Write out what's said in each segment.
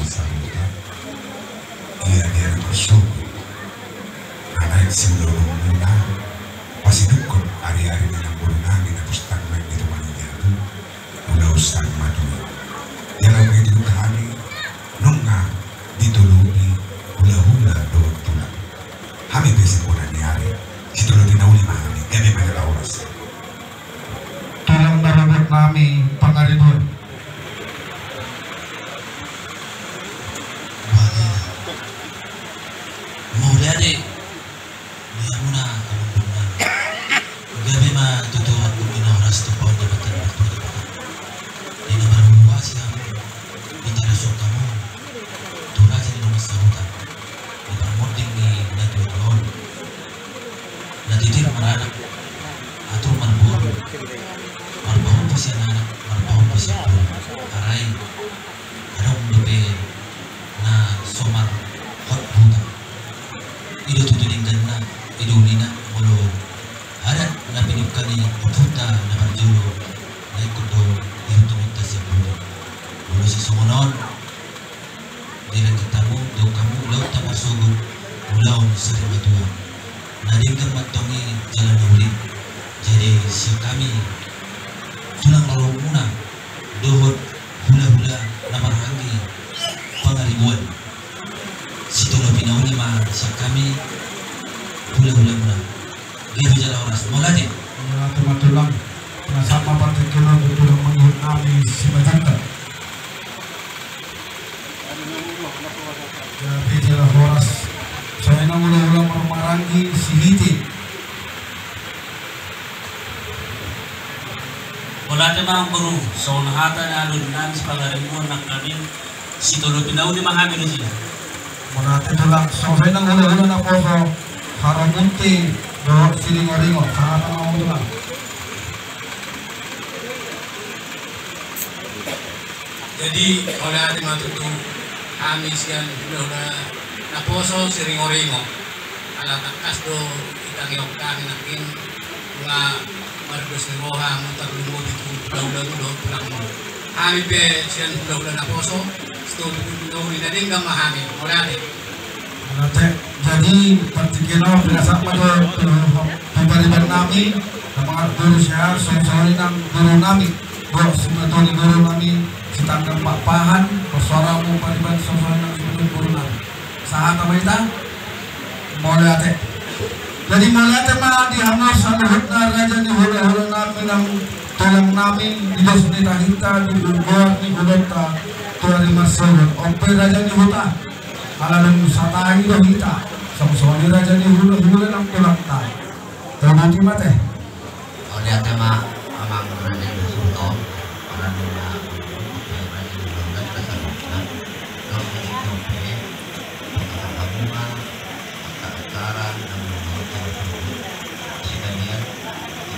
saluta iya dia bersyukur anak sebelum muna pasti dukun hari-hari dengan burungan di pusat main di rumah itu udah ustad madu jangan begitu kali nunga ditulungi hula-hula doang tulang kami bisa punan di hari situ lebih nauli mahali kami menyelah uras tulang darabot nami pangaribun mau lihat deh dia muna kalau benar gabi mah tutup aku mina oras tu pohon jabatan waktu itu ini baru luas ya bicara soal kamu tuh aja di rumah sahutan di permoding di nanti tahun nanti dia meranak atau marbur marbahun pasti anak marbahun pasti arai ada umbe na somar hot buta ido tutulinggan na ido nina ulo ada na pinipkani puta na parjulo na ikudo irutumita siya bulo ulo si sumonon dirang kitamu do kamu laut tamar sugod ulaw sa rimatuan na dinggang matongi jalan uli jadi siya kami tulang lalu muna dohot hula-hula na marhangi pangaribuan situ lo pinauli ma siya kami hula-hula muna gitu jalan oras mulai ya tulang sama particular tulang menghut nami si majanta jadi jalan horas saya nang ulang marmarangi si hiti wala naman bro so nahata na alun namin sa pangaribuan na kami situ lo pinauli mahami na siya Monate tulang saya nang ulang na poso haramunti do silingo-ringo sa mga tulang jadi wala natin matutong amis yan na poso siringo-ringo alatakas do itangiyok kami nakin mga mardos ni Roha mutar lumo dito hula-hula do tulang mo kami pe siyan hula-hula na poso sto do inading kang mahami wala natin Monate jadi particular binasa pa do pagpariban namin na mga guru siya sumsari ng guru namin sumato ni guru namin si tanggang pakpahan persuara mo pariban sumsari ng sumatong guru namin saan na ita Monate jadi Monate ma dihamor sa luhut na raja ni hula-hula namin ng tulang namin Diyos ni Tahita di Ugor ni Gulota tuwari masagot ope raja ni Huta alam sa tayo do hita sa ni raja ni hula-hula ng tulang tayo terbuti mate oleh agama amang raja ni Sulto orang nila raja ni Sulto kasalukan kalau ini kopi pengalaman acara dan hotel sekalian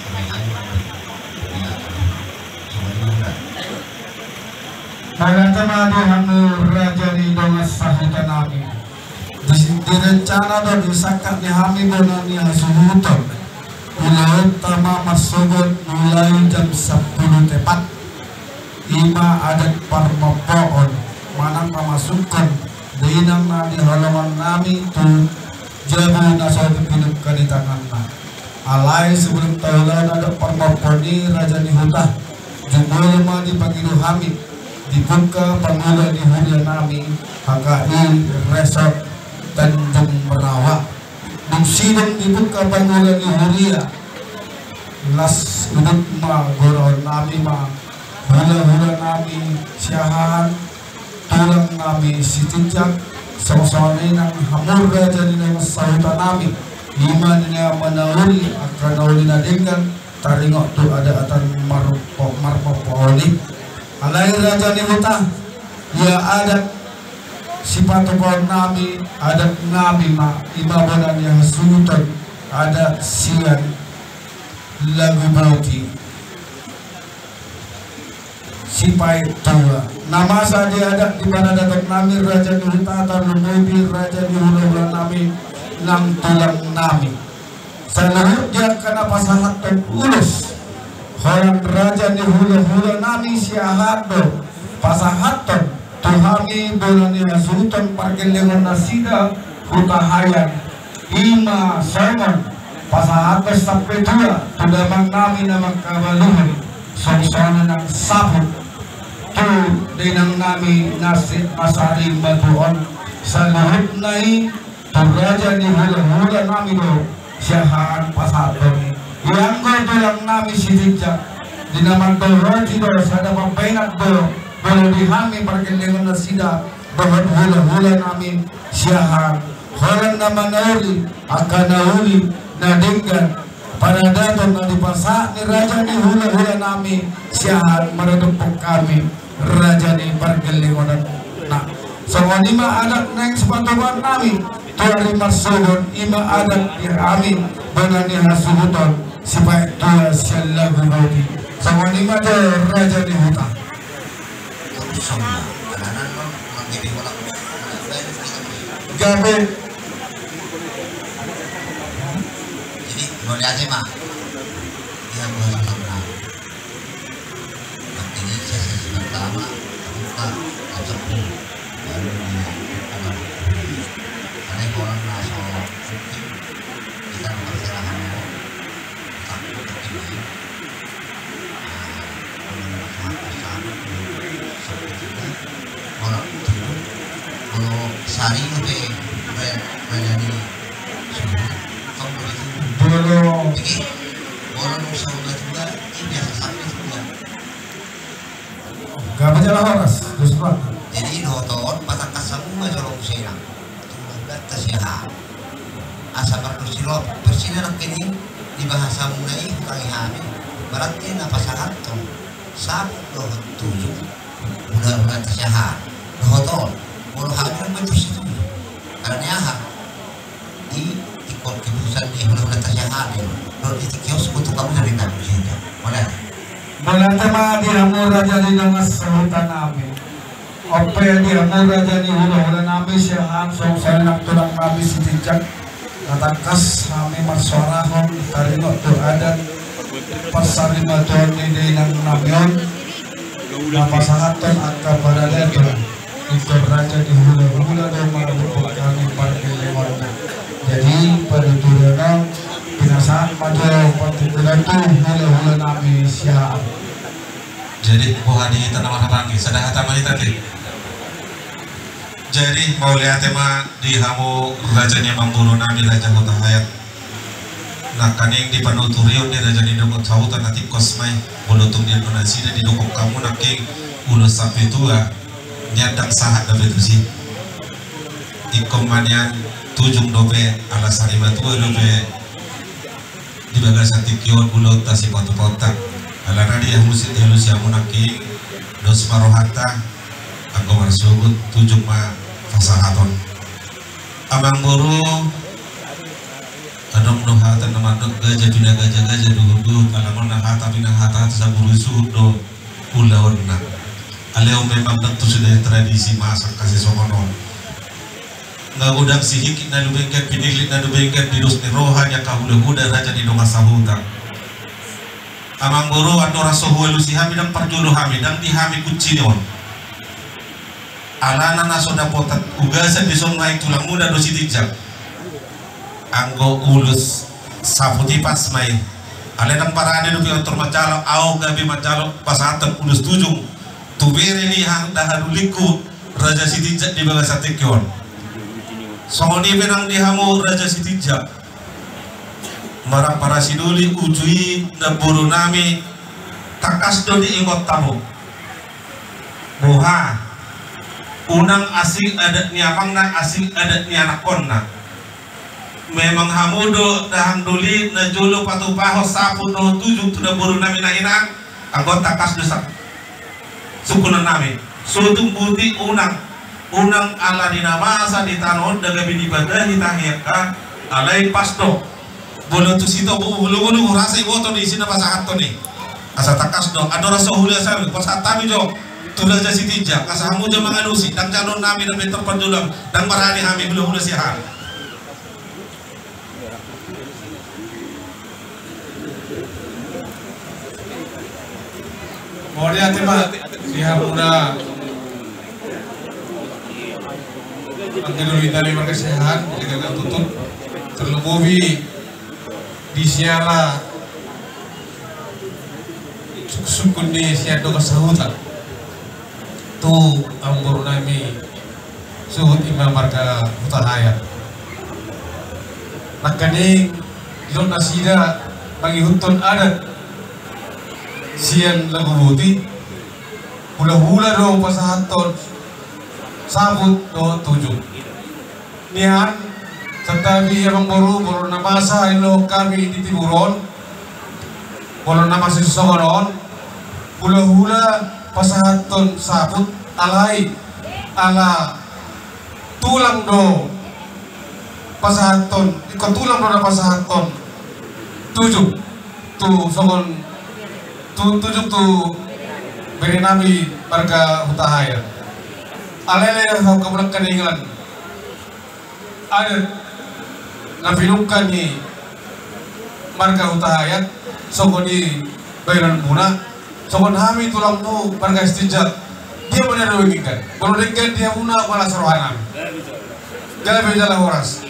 dikenakan dia semuanya Kaya temado hangur raja ni dongas sahutan nami direncana do disakat ni hami bonan ni hasuhuton ulaut tama masugot mulai jam 10 tepat ima adat parmopoon manang pamasukan dinang na di halaman nami tu jabu na sa pinug kanitangan na alay sebelum taulan ada parmopon ni raja ni huta jumul ma di pagilu hami dibuka pangulan di hulia nami HKI Resort Tanjung Merawak Sidang dibuka pangulan di hulia las udut ma goron nami ma hula-hula nami siahan tulang nami sitijak sama-sama ng hamur raja ng sahutan nami lima niya manauli akan nauli na dengan taringok tu ada atan marpopoli alay raja ni Huta ya adat sifat pohon nami adat nami ma ibabanan yang sunutan ada sian lagu bauti sipai tua nama saja ada di mana dapat nami raja ni Huta atau lemobi raja ni hula nami nang tulang nami seluruh dia kena pasangan ulus orang raja ni hula nami siahat do pasahaton Tuhami bolani hasutan parkelengan nasida hutahayan ima sermon pasahatas sampai dua tudamang namin na magkabaluhan songsona ng sapot tu dinang namin nasit masaring baduan sa luhut na Raja ni hula-hula namin o siyahaan pasaton yang ko tulang namin si Tidjak di naman to Raja do sa damang painat do walau dihami parkelengan na sida bahwa hula-hula namin siyahaan orang na manahuli akan nahuli na dinggan pada daton na dipasa ni Raja ni hula-hula namin siyahaan maradupok kami Raja ni parkelengan na so lima adat na yung sepatuan namin tuari marsudon ima adat yang amin banani hasubuton sipai tua siya gugodi sa lima do Raja ni huta Sama anak-anak menjadi orang gabe jadi mau lihat mah dia boleh menang ini sesi pertama kita acapku baru anak karena orang naso kita berserahan kalau sari lebih menjadi suhu kamu belum jadi orang usaha juga ini biasa sampai juga gabe jalan horas justru jadi nonton patah semua jorong siang tunggu tersihat asa berkusilo persinan kini di bahasa mulai kali hari berarti apa sangat tuh sabtu tujuh bulan tersihat nonton kalau hari itu situ karena di ikut keputusan di bulan tersihat kalau di kios untuk kamu dari kamu sih boleh Malatama di amor Raja ni nangas sahutan namin. Ope di amor Raja ni hula-hula namin siya hansong sa tulang namin si Tidjak. Natakas kami marsuarahon tarino to adat pasarima to ni ng namyon. Napasahaton at kabaraleto. Ito Raja ni hula-hula daw marabupot kami parkelewan na. Jadi panutulan ng pinasaan pada partikulan itu hula-hula namin siya. Jadi pohani tanah hatangi sadar hatamani tadi. Jadi mau lihat tema di hamu rajanya mamburu nami raja kota hayat. Nah kaning di panuturion di raja di dokot sautan nanti kosmai bolotung dia penasida di dokok kamu naking ulo sampai tua nyadang sahat dapat itu sih. Ikomanian tujung dobe ala sarima tua dobe di bagasan tikion ulot tasi potak alana dia musit halus yang munaking dos marohata anggo marsugut tujung ma fasahaton amang buru adong dohatan namadok gajah bina gajah duhut alaman nahata bina hata saburu sudo ulawan na aleo memang tentu sudah tradisi masak kasih sokonon nggak udang sihikit na lubengket pinilit na lubengket di dos ni rohanya kahula-hula raja di doma sahuta amang buru ando rasohu elusi hamidang parjulu hamidang di hami kucinion alana nasoda potat ugasan di songai tulang muda dosi Tidjak anggo ulus saputi pasmai alenang parade dupi otor macalo au gabi macalo pasatan ulus tujung tubere ni hang dahaduliku raja si Tidjak di bawah satekion songoni benang dihamu raja si Tidjak marang para siduli ujui na buru nami takas do di ingot tamu buha unang asing adat niamang na asing adat nianakon na memang hamudo dahang duli na julu patupaho sapu no tujuh tu na buru nami na inang anggot takas do sa sukunan nami sutung buti unang ala dinamasa di tanon daga binibadah hitahiyaka alay pasto bolo tu sito bulu rasa iwoto di sini pasahat to ni asa takas do adora sohulia sami pasat tami jo tulah jasi Tidjak asa hamu jo manganusi dang calon nami dan bentor panjulang dang marani hami bulu sihan mau lihat tema di hamura Panggiluin namin magkasayahan, kita tutup terlebih di siala sukun ni siya do kasahutan tu ang baru nami suhut imam marga utahaya nakaning ilon nasida bagi hutun adat siyan lagu buti hula-hula do pasahaton sabut do 7 nihan tetapi yang baru namasa ilo kami di tiburon baru namasa susogoron hula-hula pasahaton sabut alay ala tulang do pasahaton ikut tulang do na pasahaton 7 tu sogon 7 tu beri nabi marga hutahaya alay sa kabulang kaningan ada napinukan ni marga hutahaya sogon di bayaran muna sogon hami tulang mo marga istijat dia benar kan baru dekat dia muna wala sarohanan jalan bejala horas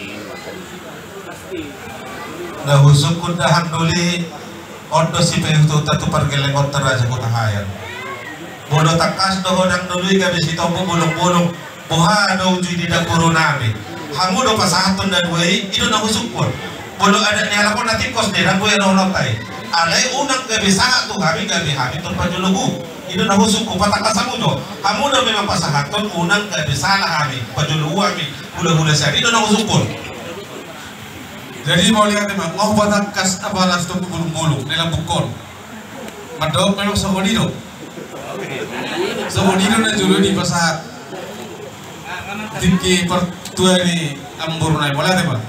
na husuk kundahan duli ondo si pehutu tatu pergelengot teraja hutahaya bodo takas do hodang dului gabe si tombo bolong-bolong boha do uji di dapuru nami hamu do pasahatun dan wei itu na husuk pun bodo ada nyala pun nanti kos de dan wei nonotai alai unang gabe sahat tu kami tu pajulugu itu na husuk ku patakas hamu do hamu do memang pasahatun unang gabe salah kami pajulugu kami hula-hula sari itu na husuk pun. Jadi mau lihat memang mau patakas abalas tu bulung-bulung dalam bukon madok memang sobonido na julu di pasahat tinggi pertua ni amburunai boleh ada pak.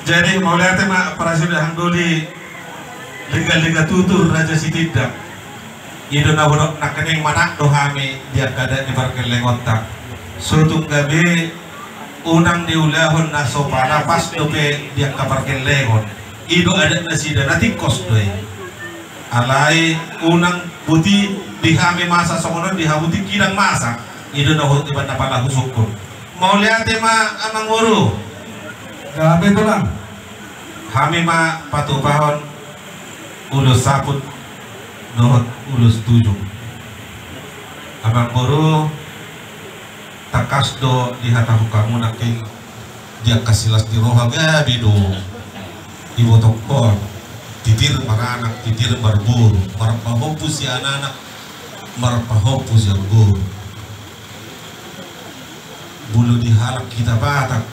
Jadi mau lihat tema para sudah handuli lega-lega tutur raja si tidak itu na bodok nak kening manak dohami dia kada di barkel lengotak sutung gabe unang diulahon na sopana pas dope dia kabarkel lengon itu ada nasida nanti kos doy alai unang buti dihami masa somono dihabuti kirang masa itu na hot iban na pala husukun mau lihat tema amang guru Gabe tulang kami ma patupahon ulus saput dohot ulus 7 abang guru takas do di hatahu kamu naking dia kasilas di roha gabi do ibu tokor titir maranak titir barburu marpahopus si anak marpahopus yang guru bulu dihalak kita batak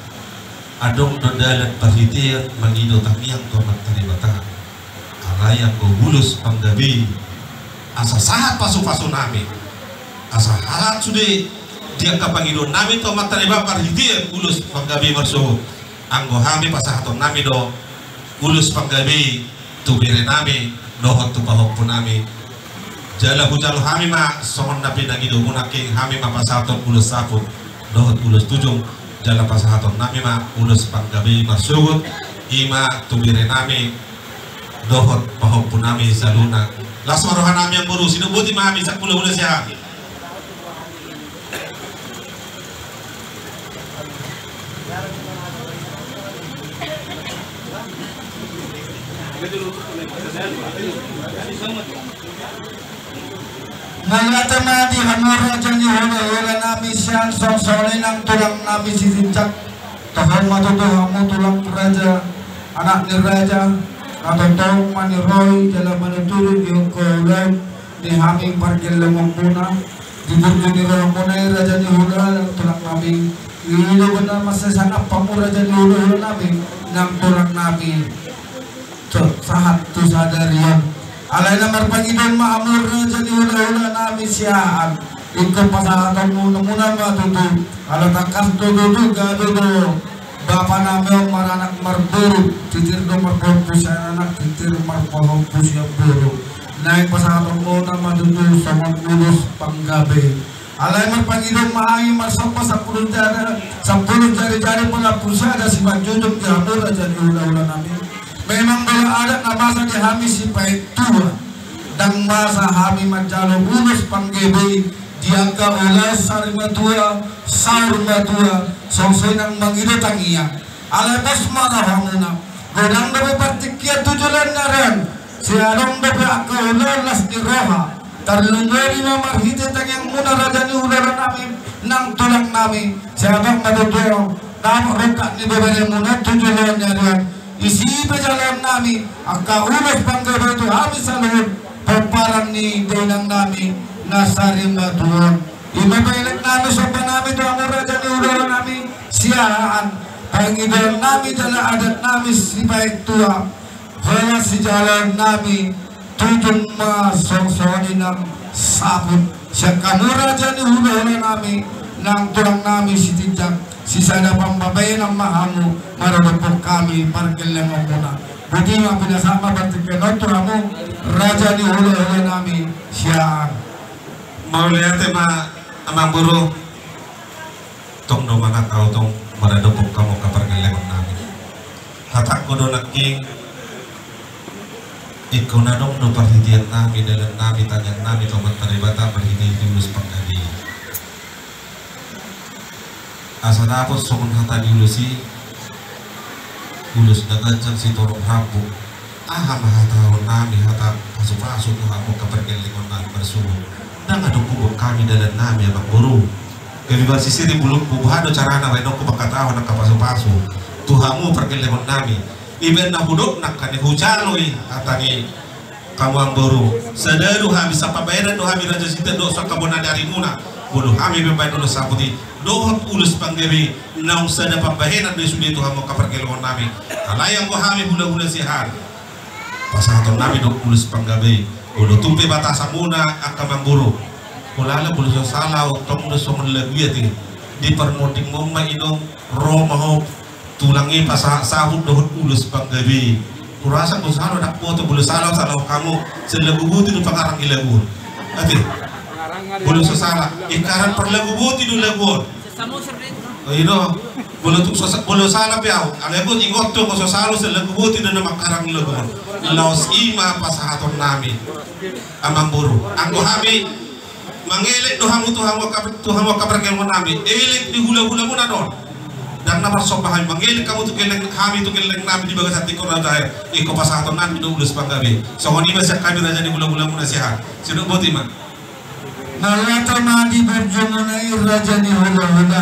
adong dodalat berhitir mangido tamiang tomat taribata arayang go bulus panggabi asa sahat pasu-pasu nami asa halat sudah dia kapangido nami tomat tariba berhitir bulus panggabi marso anggo hami pasahaton nami do bulus panggabi tubire nami dohot tupahok pun nami jala hujalo hami ma somon napi nagido munaking hami ma pasahaton bulus saput dohot bulus 7 jala pasahaton nami ma ulus panggabi marsugut ima tubire nami dohot pahok pun nami saluna lasmarohan nami yang buru sinubuti mami sakpuluh ulus ya Nangatama di hamura jani hula nami siang song-sole nang tulang nami sisincak tahun matuto hamu tulang raja anak ni raja atau tong mani roy dalam manuturu di hukulai di hami parkir lemong puna di burjuni lemong puna raja ni hula nang tulang nami ini benar masa sangat pamu raja ni hula nami nang tulang nami sahat tu sadarian alay na marpangidon maamur raja ni hula nami siyaan ikut pasahatan muna matutu ala takas do gado do bapa nami ang maranak marburu titir do marpompo siya anak titir marpompo siya buru naik pasahatan muna matutu sa magulus panggabi alay marpangidon maangi marsampa sa pulong jari pala pusada si Manjunjong di hamur raja ni hula nami memang bila ada nabasa di hami si pahit tua dan masa hami majalo bulus panggabi diangka ulas sarimatua saurmatua songsoy ng mangido tangiya alabas marahamuna godang dapat partikia tujulan naran si arong dapat akaulas di roha tarlunggari mamarhite tangyang muna raja ni ulara namin ng tulang namin si abang matuturo tamo roka ni babaya muna tujulan naran isipa jalan namin akaulas panggabato kami sa loob paparang ni dolang namin nasarim matuon imabailag namin sa panami to ang raja ni ulara namin siyaan Panginoon namin dala adat namin si baik tua wala si jalan namin tutong masongsonin ng sabon siya kamura dyan ni hula namin ng tulang namin si tijak si sana pambabayan ng mahango marunong kami parkil lang ang muna buti nga pinasama batik kanoto mo raja ni hula namin siya Mauliyate amang buru tong do mga tao tong maradupok kamu kapargalemon namin hatak ko do nagking ikaw na dong do parhitian namin dalam namin tanyang namin tomat taribata parhitian tulus pagkadi asa napos sumon hata diulusi ulus nagajan si torong hapo aha mahatao namin hata pasu-pasu tuhan mo kapargalemon namin bersuhu nang adong kubok kami dalam namin abang buru kami bersisiri bulung bubuhado carana wainong ko pagkataon ng kapaso-paso tuhamu perkelemon nami iben na hudok nak kani hujaloi katani kamu ang buru sadaru hami sa pabayaran do hami raja sita do sa kabona dari muna bulu hami bebay do saputi do ulus panggabi naung sada pabayaran do sudi tuhamu kaperkelemon nami kalayang ko hami hula-hula sihan pasaton nami do ulus panggabi udah tumpe batasan muna akamang buru kulala bulu salau tong do somon laguya ti di permoting mo mainom romaho tulangi pasa sahud do ulus panggabi kurasa ko salo dak foto bulu salau kamu selagubuti do pangarang ilagun ati bulu sala ikaran perlagubuti do lagun ino bulu sala piao alebut ingot to ko salo selagubuti do makarang ilagun laos ima pasahaton nami amang buru anggo hami mangelik tuhamu kabarkel mo nami elik di hula-hula mo na doon dan namar sobahay mangelik kamu tu keleng hami tu keleng nami di bagas hati ko na dahil iko pasahaton nami do ulus panggabi so koni ba siya kami raja di hula-hula mo na siya sino boti man nalata madi berjuang na raja ni hula-hula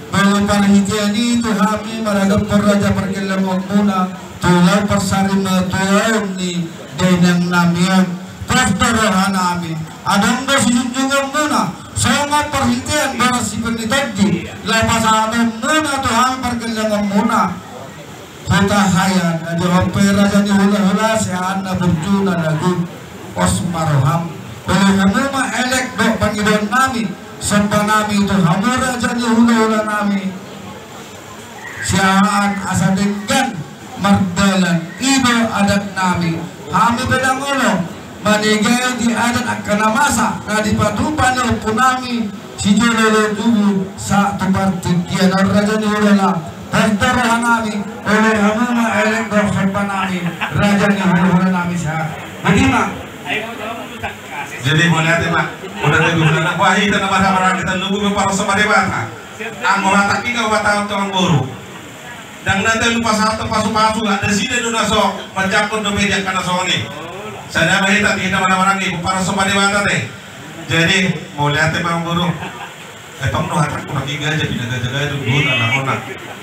bawa parhitian itu hami maragap raja perkelam muna tulaw pasarin na tulaw ni denang namian pastarahan namin adang na sinunjungan muna sa mga perhitian para si penitagdi lapasanan muna tuhan perkelangan muna kutahayan na diwang pera sa ni hula-hula siya na berjuna lagun osmaroham oleh kamu ma-elek do Panginoon namin sampa namin ito hamura dyan ni hula-hula namin siyaan asa denggan mardalan ibo adat namin kami bedangulo manigay di adat ang kanamasa na dipatupan ng punami si Jololo Dubu sa tupartikian ng raja ni Hulala pagtarahan namin oleh hamuma elektor sa namin raja ni Hulala namin siya magima jadi boleh hati mak udah lebih bulan wahid dan nama kita lugu para samadewata ang mawatak ikaw batang tuang buru dan nanti lupa satu pasu-pasu ada sini do naso mencakup do media kana soni sada mahita kita mana-mana ibu para samadewata deh jadi mau lihat mang buru etong no hatak kuna giga aja binaga-jaga itu dulu ala ona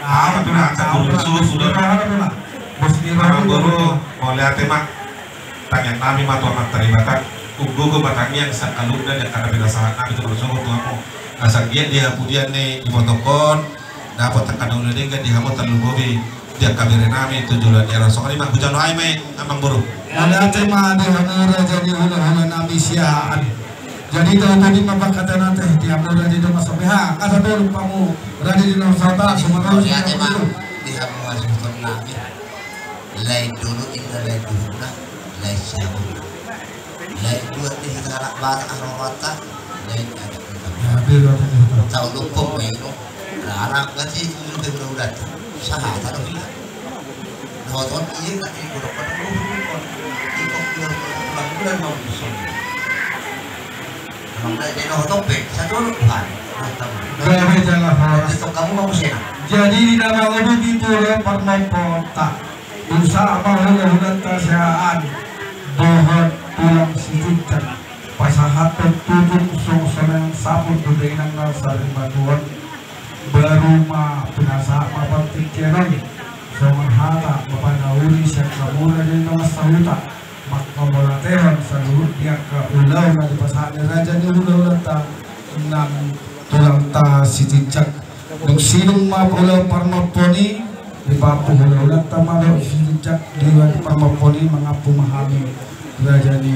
apa tuh hatak buru sudah mang buru mau lihat mak tanya kami matu amat teribatan gugu batangnya yang sakalugna yang karena beda saat nabi itu bersama tuamu asal dia kemudian nih dipotokon dapat tekan ulah dengan dihamut terlubobi dia kabire nami tujuan era soalnya mah hujan wae me amang buru ada tema di hamura jadi hula-hula nami siaan jadi tahu tadi mapakata nanti di hamura di rumah sabeha kata dulu kamu radi di nomor sota semua ya tema di hamura sebetulnya nabi lain dulu indah lain dulu lah lain siapa lain dua di sekarang batak arwata lain ada kita tahu lupa itu larang kan sih itu udah sahat taruh ini nonton iya kan itu dokter ikut bulan mau besok na dinotopik sa tulog kan. Gawe jalan horas. Gusto kamu mau sih? Jadi di nama ubi itu pernah kota. Usaha mahal-mahalan kasihaan. Dohon tulang sijikan. Pasahat tertutup song-sonang sabun bedenang nasari batuan. Baru ma penasa mapatik kenon. Songan hata mapanawuri siya kamura din nama sahuta. Makkamulatehan sa luhut niya ka ulaw na dipasahan ni Raja ni ulaw ta ng tulang ta sitijak. Nung sinong mapulaw parmaponi, di papuhulaw lang tamalo sitijak diwan parmaponi mga pumahami Raja ni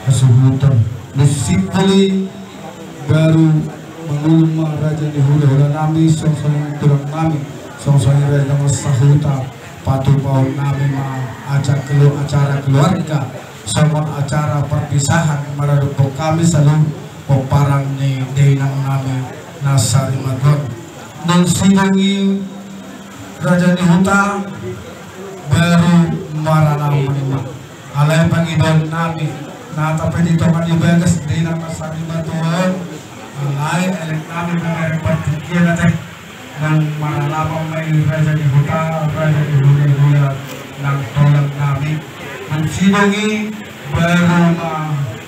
Kasuhutan. Nisipuli baru mengulung mga Raja ni hula-hula nami song-song tulang nami song-song Raja ng Sahuta patupaw namin mga acara keluarga sama acara perpisahan maradupok kami selalu parang ni Dainang namin nasa Rimagon nang sinangi Raja ni Huta baru maranaw manima alay Panginoon namin natapay dito kanibagas Dainang nasa Rimagon alay alay namin mga partikya natin nang maralapang may Raja ni Huta Raja ni Hula ng tulang namin nang sinangi baru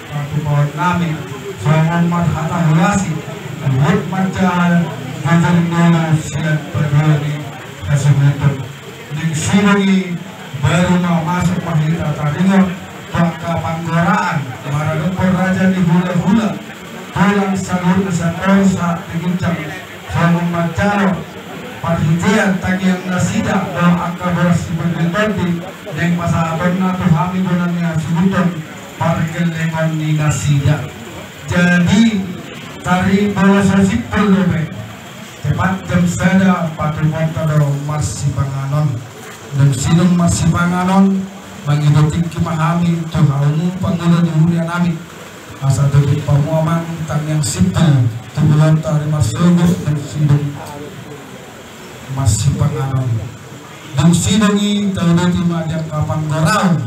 patupaw namin Soalnya marhata hulasi, buat macam gajar nona siat berdiri Kasuhutan. Ning sinangi baru masuk mahita tadinya bangka panggoraan maradupor Raja ni hula-hula tulang salur sa korsa digincang soalnya macam perhitian tagiang nasida dalam angka beras berbentordi yang pasahabat na tuhami donan niya Kasuhutan parkelengan ni nasida. Jadi tari bola sipul dobe tepat jam sada patungkot tado marsi panganon dan sinong marsi panganon mangidoting kimahami tuhaunu pangulo di hurian namin asa dobe pamuaman tang yang sipul tumulan tari marsogo dan sinong marsi panganon dan sinongi tawdoti madyak kapanggorao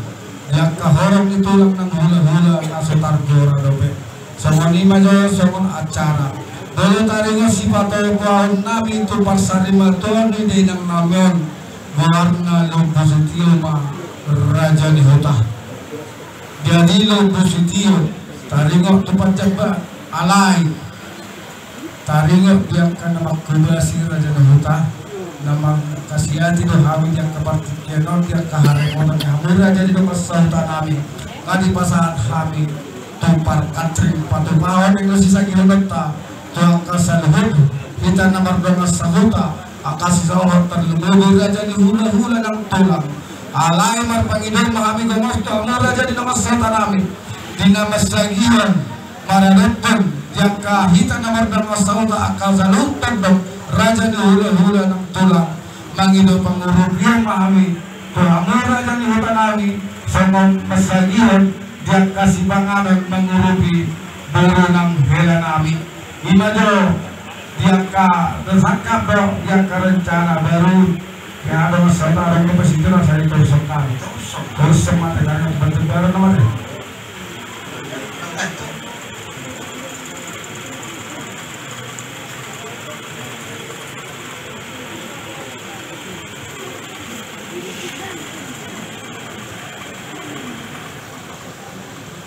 yang kahorong itulang ng hula-hula nasa targora dobe sama ni majo sama acara. Dulu tadinya si patay kuahon namin tu parsarima tuan ni Dainang namin warna lobusitio ma Raja ni Huta. Jadi lobusitio tadinya tu pacaba alay. Tadinya dia kana makubasi Raja ni Huta. Namang kasihati do hami yang kepartikienon dia kaharemonan hamur Raja ni Kasuhutan namin. Ngadi pasahan hami tumpar katring patumawan yang sisa kilometa tuang kasaluhud kita nomor 12 Sahuta akasi sawah terlebih Raja di hula-hula ng tulang alay marpanginoon mahami gumasto ang Raja di nama Sahuta namin di nama sagihan maradupon yang kahita nomor 12 Sahuta akasaluhud dong Raja di hula-hula ng tulang mangido pangurugyan mahami tuang Raja di Huta namin sa masagihan dia kasih panganan mengurupi buru ng hela namin. Imajo dia ka tersangka bro dia ka rencana baru yang ada masalah orang kepresiden saya terus kami terus semata karena bentuk baru nama deh.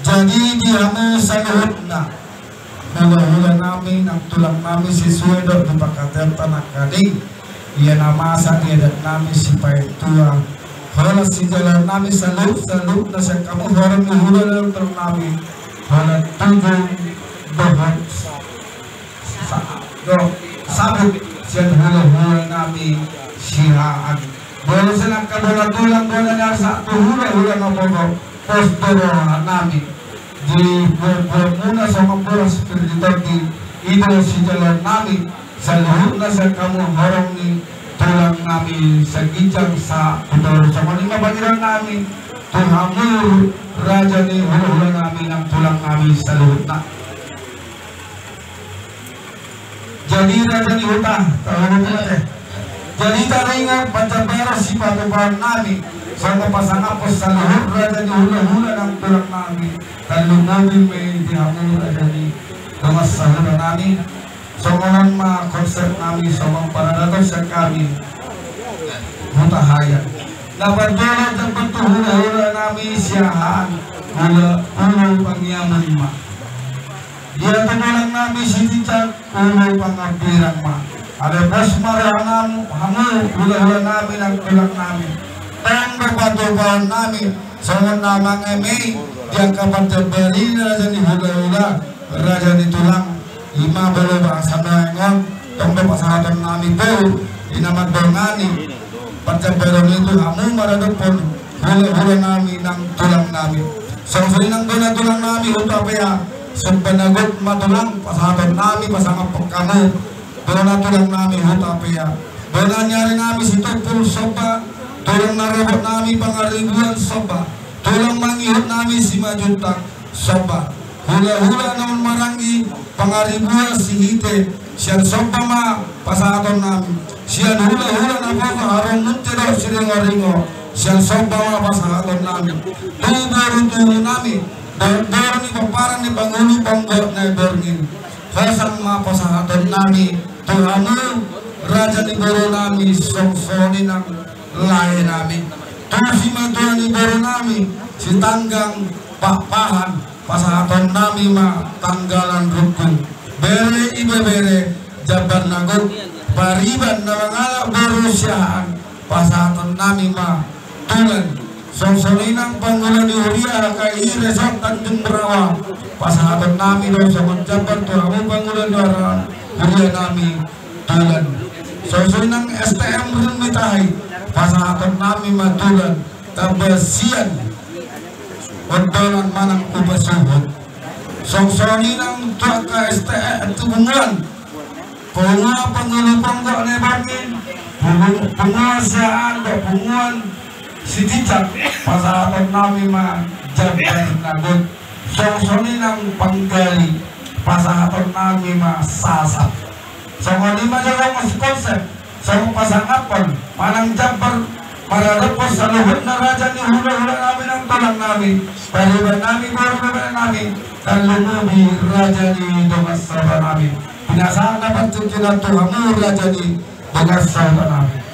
Jadi dia saluhut na hula-hula namin ang tulang namin si Suedo di pakatel tanak kading iya namasa dia dat namin si Paitua hula si jalan namin saluh na siya kamu horang hula dalam tulang namin hula tujuh dohon sabut siya hula-hula namin sihaan boleh silang kabola tulang bola dari satu hula-hula na pogo postoro namin di muna sama bola seperti itu si jalan namin sa luhut na sa kamu horong ni tulang namin sa gijang sa putoro sa manima bangiran namin tuhamur Raja ni hula-hula namin ang tulang namin sa luhut na. Jadi Raja ni Huta tahu natin jadi taringan pancabara si patubahan namin sa pasangan po sa luhut Raja ni hula-hula ng tulang namin talong namin may dihamur Raja ni dengan sahabat nami sokongan ma konsep nami somong paradato sa kami mutahaya dapat dola dapat hula-hula nami siyahaan hula pangyaman ma dia tulang nami sitijak ulo pangabirang ma ada bos marangan hamu hula-hula nami ng tulang nami tayang berbatu-batuan nami songon namang eme yang kapan terberi raja ni hula-hula raja ni tulang lima belo bangsa mengon tongdo pasahatan nami po inamat bangani pagkabaron itu hamu maradapon hula-hula nami ng tulang nami sangsurin ng tulang nami utapaya sepenagot matulang pasahatan nami pasangap pagkamu dola tulang nami utapaya dola nyari nami situpul soba tulang narabot nami pangaribuan soba tulang mangihot nami si majutak soba hula-hula naman marangi pangaribuan si hite siyan soba ma pasaton nami siyan hula-hula na po harong muntiro siringo-ringo siyan soba ma pasaton nami tubo-tubo nami dor ni paparan ni Pangulo Panggot na iborngin kasang ma pasaton nami Tuhamu raja ni boro nami songsoni ng lahi nami tusi matuan ni boro nami si tanggang pakpahan pasaton nami ma tanggalan rukun bere ibe bere jabar nagot pariban na mga boro siyahan pasaton nami ma tulan songsoni ng Pangulo ni Uriah kay Iresot Tanjung Berawa pasaton nami daw sa jabar Tuhamu Pangulo ni Uriah nami tulan songsoni ng STM rin mitahay pasaton nami matulan tabasian Ordonan manang ubasuhod songsoni ng tuwaka STM tubungan punga Pangulo Panggo na ibangin punga siyaan o punguan si Tijak pasaton nami ma-jabay nagot songsoni ng panggali pasaton nami ma-sasap songoni majalong mas konsep song pasangapon manang jabar maradapos sa luhod na raja ni hula-hula namin ang tulang namin paliban namin goro-goro namin dan lumubi raja ni Dongas Saba namin pinasaan dapat tukinan Tuhamu raja ni Dongas Saba namin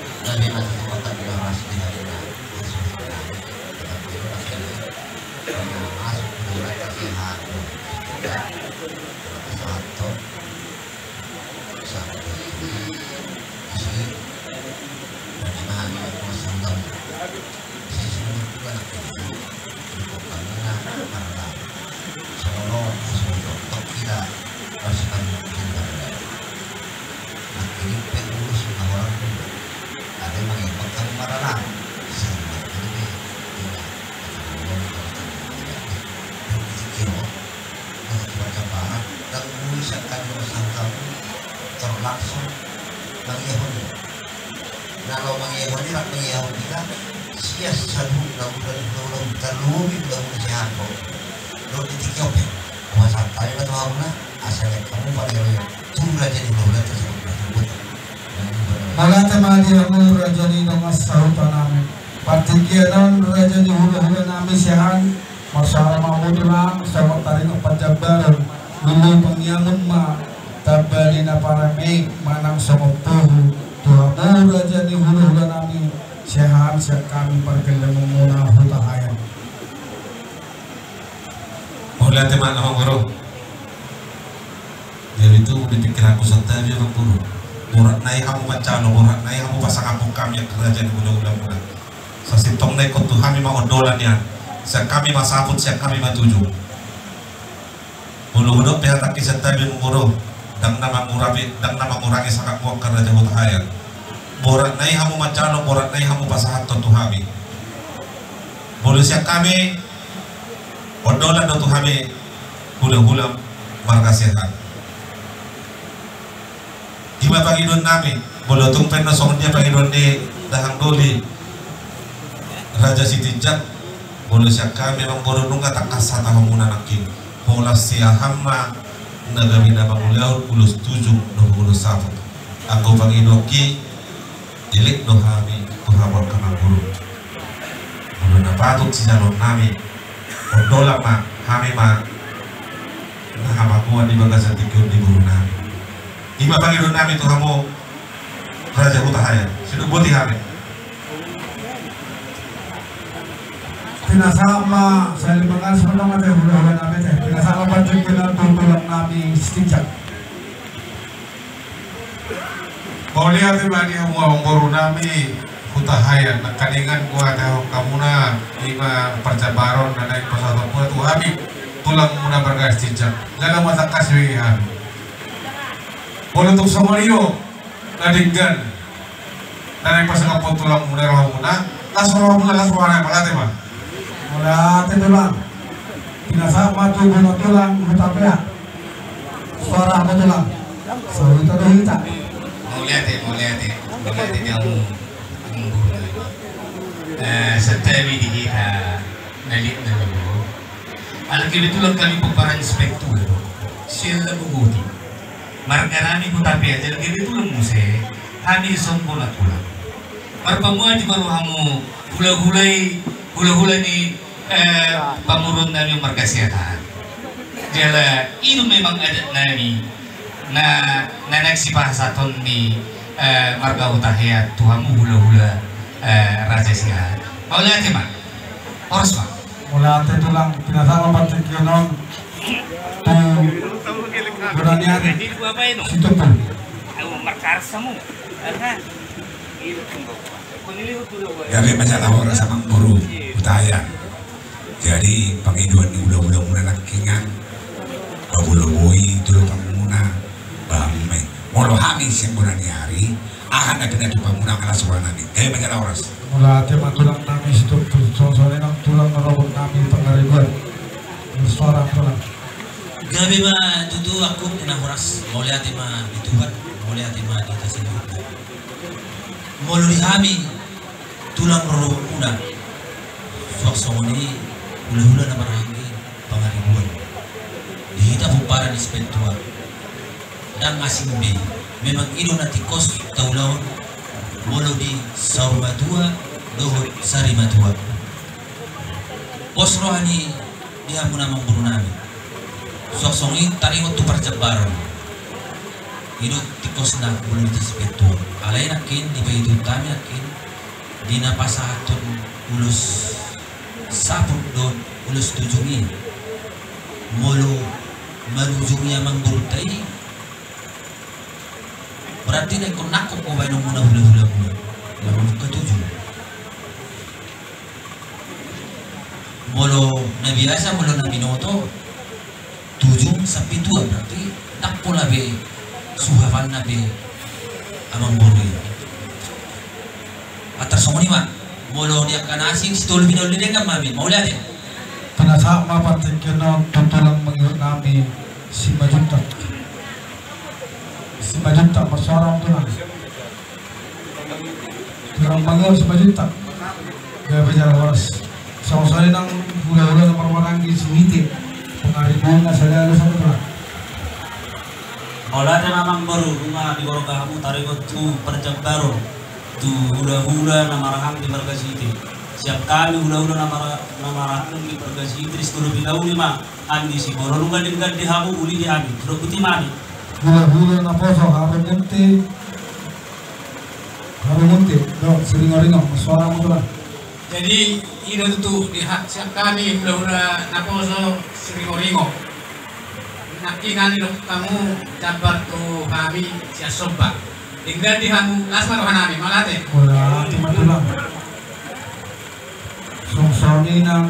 langsung mengihon kalau mengihon tidak mengihon kita sia sadu daun terlumi daun sehat kok lo ditikop masa tadi lah tuh na asalnya kamu pada yang tunggu aja di bawah tersebut malah temani aku raja ni Dongas Saba namin partikianan raja ni hula-hula namin siyahan masalah mamudulang sama taring pajabaran dulu pangyangon ma tabali na parami manang somopuhu Tuhamu raja ni hula-hula nami siyahan siya kami pergelang muna hutahayan Hula teman nama guru jadi itu dipikir aku santai dia guru murat naik kamu macam murat naik kamu pasang aku kami yang kerajaan hula-hula muda sasitong naik kau Tuhan memang odolan ya siya kami masaput siya kami matuju hulu-hulu pihak tak kisah tabi guru dang nama ngurangi sangat kuat karena jauh tahayan borat naik kamu macalo borat naik kamu pasahat to Tuhami boleh siap kami odolan do Tuhami hula-hula marga sehat iba pangidon nami boleh tungpen na song dia pangidon di dahang doli Raja Sitijak boleh siap kami memang bodoh nunga tak kasat apa muna nakin pola siahamma nagamina banguliaw ulus 7 21 ako pangidoki dilik dohami tuhabang kanaguru ulo na patut si jalon nami odola ma hami ma Nakabakuan di bagasan tikun di Burunami. Iba pagi doon namin ito kamo Raja Utahaya. Sinubuti kami. Pinasama sa limangan sa mga natin, hula-hula namin eh. Pinasama pa rin pinatutulang namin stikyak. Mauli ate mani ang mga ongoro nami Utahaya. Nagkalingan ko ate kamu na lima percabaron na naik pasatong po ito kami tulang muna bergas cicak. Lalang matakas yung kami. Wala itong samariyo nadinggan na naik pasang po tulang muna raw muna. Lasuraw muna lasuraw malate ma. Wala tulang. Pinasama tubo na tulang hutapya. Suara ako tulang. So ito na hita. Mau lihat kamu setiap di kita nalit na lalu. Alkitab itu lang kami pagparang inspektur. Sila bubuti. Margarani ko tapi aja alkitab itu lang muse. Hani sompo na tulang. Marpamua di baru kamu hula-hula ni pamurun namin yung markasiyatan. Jala, itu memang adat nami na nagsipahasaton ni Marga Utahaya tuhamu hula-hula Raja Singa. Mau lihat ya, Mak? Oros, Mak? Wala tulang. Pinasama pa rin yun. Gunanya situ po. Gabi masalah orang sama guru Utahaya. Jadi pangiduan ni ulang-ulang muna nakingan. Babuloboi dulu kamu muna. Bamay. Molo hami siyang muna ni hari. Akan na pinatupa muna ka na suwan namin. Kaya masalah oras. Wala tulang namin situ po. Soalnya ng tulang narobot namin pangariguan. Suara tulang. Gabi ma tutu aku kena horas. Mau lihat ma ditubat. Mau lihat ma di atas ini. Mau lihat kami tulang roh una. Sok ini hula-hula na maranggi pangaribuan. Dihita po para ni Spentua. Dan asing B. Memang ino na tikos taulaon. Molo di Saumatua dohot Sarimatua. Pos rohani dia muna memburu namin. Soksongi tarimot tu percabaran. Ino tikos na molo di Spentua. Alay nakin di bayi tami nakin di napasahaton ulus saput don ulus tujungi. Molo manujungi amang burutay. Berarti na ikon nakok ko ba nung muna hula-hula muna. Laman ketujuh. Molo na biasa, molo na binoto. 7 sampai 2 berarti nakpo na be suhavan na be amang buri. Atar songo ni ma. Molo dia kanasing stol binol ni dengan mami. Mau lihat ya? Pinasama pa rin yun tulang mga namin si Majunta. Si Majunta, masorang tulang. Tulang bangun si Majunta. Gaya bicara oras. Sama-sama ng hula-hula ng marmaranggi si Witi. Pangaribuan na sa lalo sa tulang. Wala na namang baru bunga di bawah kamu tarikot tu percabaron tu hula-hula na marahang di Marga City. Siap kami hula-hula na marahang di Marga City. Sekolah bilau lima andi si borong gading di hamu uli di andi. Terus putih mami. Hula-hula na po sa Harumunti. Do, siringo-ringo, masuara mo tulang. Jadi ino tu di siap kami hula-hula naposo siringo-ringo. Nakingan ilo kamu jabar tu kami siya soba. Tinggal di kamu lasma rohan namin malate. Wala ati matulang. Songsoni ng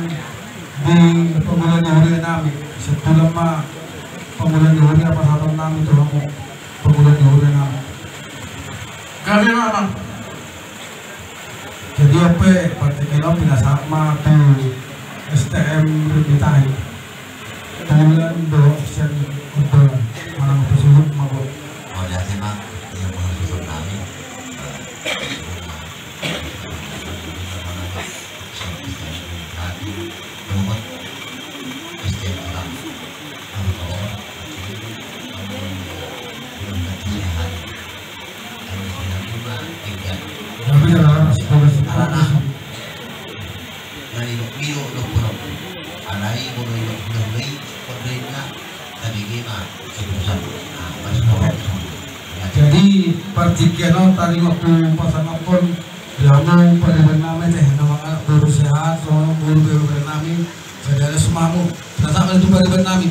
di pangulan ni huli namin. Sa tulang ma pangulan ni huli na pasatang namin ito mo. Pangulan ni huli namin. Kami mamang. Jadi apa pati kilo pinasama tu STM Rimitahi. Tulan do siyan untuk manang pasuhut mabot. Mau lihat sih mak, yang mengusul kami. Tapi dalam sekolah Dari bio lo puro, alai bodo lo puro lei, kodenya tadi gimana kedudukan masih orang Jadi partikiano tadi waktu pasangan pun dilamu pada bernama teh nama anak guru sehat, seorang guru bernama saudara semamu. Ternyata itu pada bernama.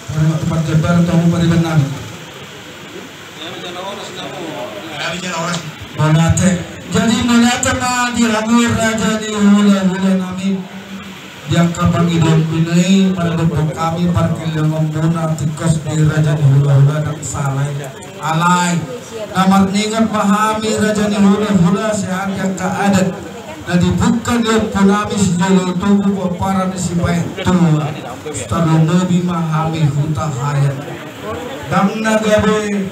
Pada waktu perjabar tahu pada bernama. Monate. Jadi monate na dilamu raja di hula nami. Yang kapang idon pinay pada dukung kami parkil yang muna tikus di raja di hula dan salai alay namar ningat pahami raja di hula sehat yang keadat na dibuka dia punami sejolo tubuh para nisipai tua setelah nabi mahami huta hayat dang nagabe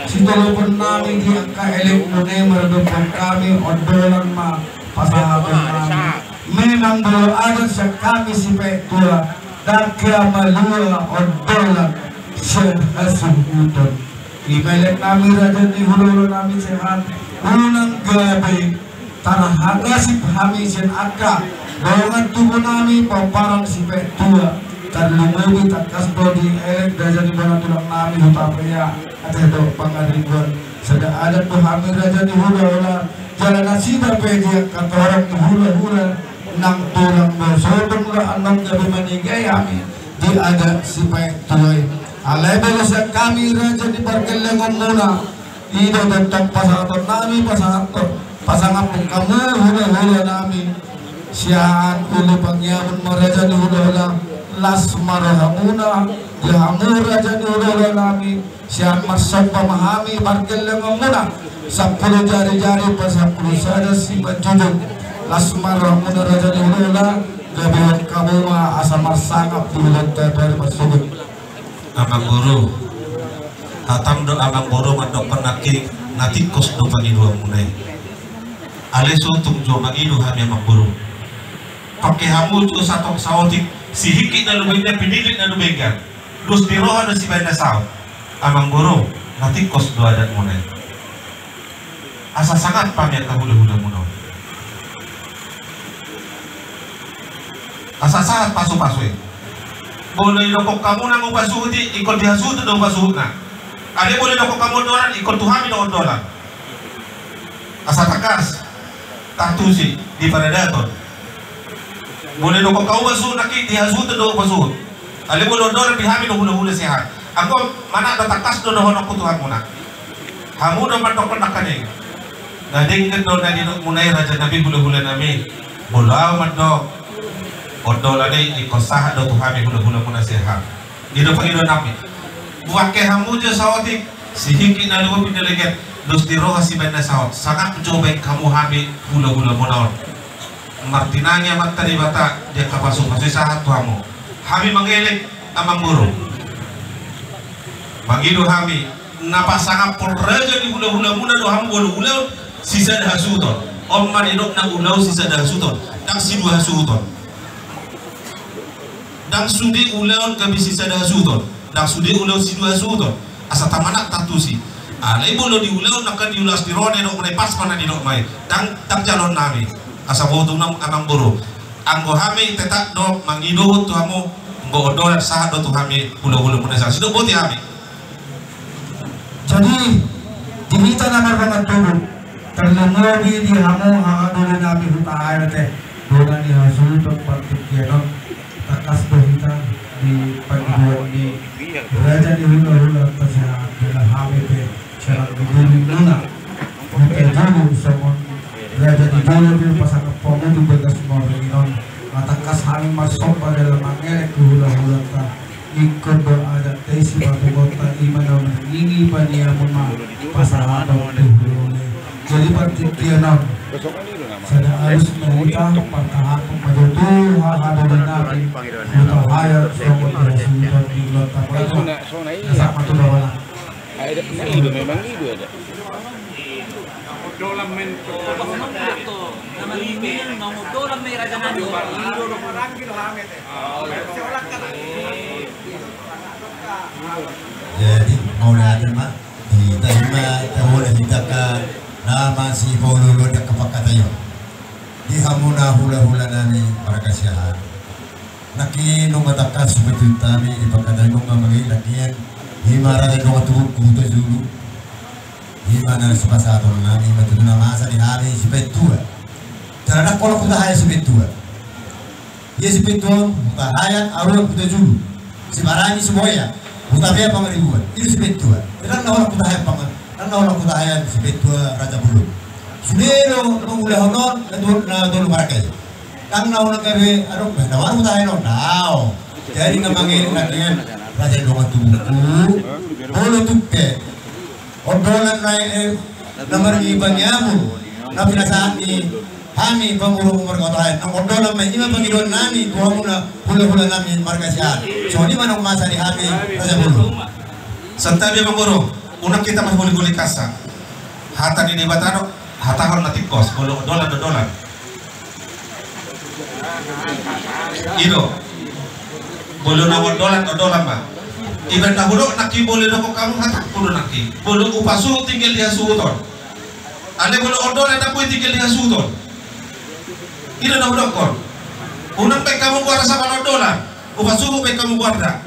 sejolo punami dia kaelek mune merdukung kami odolan ma pasahabat kami memang belum ada sekami si tua dan keamalua odolan sehasuhuton imelek kami raja di hulu kami sehat unang gabi tanah hagasip kami sen akka golongan tubuh kami pamparan si tua dan lumawi takas di elek raja di mana tulang kami hutapaya atau pengadribuan sudah ada tuh kami raja di hulu jalan nasida pedia kata orang di hulu nang tulang bersodong lah anong gabi manigay kami di ada si tuay alay belasya kami raja di parkelengon muna ida datang pasangaton nami pasangan pun kamu hula nami siyaan uli pagyaman mo raja di hula las marahamuna dihamu raja di hula nami siyaan masok pamahami parkelengon muna 10 jari-jari pa 10 sada si majudog Lasmar Ramuna Raja di Hula gabihan kamu asa marsangap di lantai dari masuk Abang Guru hatam do Abang Guru mandok penaki natikos do pangidu munai aleso tung jo mangidu hami Abang Guru pakai hamu jo satok saotik sihiki na lubengnya pinilit na lubengkan dus diroha na si benda sao Abang Guru natikos do adat munai asa sangat pamit kahula-hula munau asa saat pasu-pasu boleh dokok kamu nang upasuhuti ikut dihasuh do upasuhutna ada boleh dokok kamu dolan ikut tuhami do dolan asa takas tatusi di paradaton boleh dokok kamu basuh naki dihasuh do upasuhut ada boleh dolan dihami do hula-hula sehat angko mana ada takas do honok kutuhan muna hamu do mandok penakane nading do nadi munai raja nabi hula-hula nami bolau mandok odolane ikosah do tuhami hula-hula muna sehat ido pangido nabi buat ke hamu je sawatik sihiki na luwa pineleget dos diroha si benda sawat sangat mencoba kamu hami hula-hula muna martinanya matari bata dia kapasu pasu sahat tuhamu hami mangelek Amang Guru mangido hami napa sangat polraja di hula-hula muna do hamu hula-hula sisa dah hasuton om manidok na ulau sisa dah hasuton tak si dua hasuton dang sudi ulaun kabi sisa dah hasuton dang sudi ulau si dua hasuton asa tamanak tatusi alai bolo di ulaun akan diulas di rone dok mulai pas mana di dok mai dang calon nami asa botung nam Amang Guru anggo hami tetak do mangido tu hamu nggo odolat sah do tu hami hula-hula munasa sido boti hami jadi dimita namar banget turun terlalu di hamu hanga nami hutahaya teh dolan di hasuton partikianon takas berita di pagi di raja di hula-hula kesehatan dalam HPP syarat berdiri nuna mungkin dulu semua raja di hula di pasangan pomo di begas morinon takas hari masuk pada dalam angelek hula-hula ta ikut berada tesi batu kota iman dan ini pania mema pasangan di hula jadi partikianon sada harus mengutang pertahanan majutu ada nabi untuk hayat semua sudah di lotang itu sama tu bawa ada itu memang itu ada dolam men to nama limin mau dolam me raja nani orang kilo hamet seorang kan jadi mau ada mak diterima tahu ditaka nama si polulu dak kapakatayo di hamuna hula-hula nani para kasihan Naki nung matakas sumitutami ipagkadal nung mamagay lakian himara na nung atubog kuto dulu himana sa pasado na namin matuto na masa ni hari si Petua karena kalau kita haya si Petua dia si Petua kita haya arun kuto dulu si barani semuanya kita biar pangaribuan itu si Petua karena orang kita haya karena orang kita haya si Petua Raja Bulu sudero nung mulai honon na dulu marakai ang nauna kami, naman mo tayo now. Jadi namangin natin, Raja Dongan Tubuku, Bolo Tupe, Odolan na maribang niya mo, na pinasaan ni Hami, pangurong markotahan. Ang Odolan may ima Panginoon namin, kuha mo na hula-hula namin markasyan. So, di man ang masa ni Hami, Raja Bolo. Santabi Manguro, unang kita mas huli-huli kasa. Hata ni Batano, hatahon na tikos, dolan. Ino, bolo na dolan ba? Iban na hulo naki bolo na ko kamu hatak bolo naki. Bolo upasu tinggal dia suuton. Ale bolo odolan na ko tinggal dia suuton. Ino na hulo kon. Unang pe kamu guarda sa dolan. Upasu pe kamu guarda.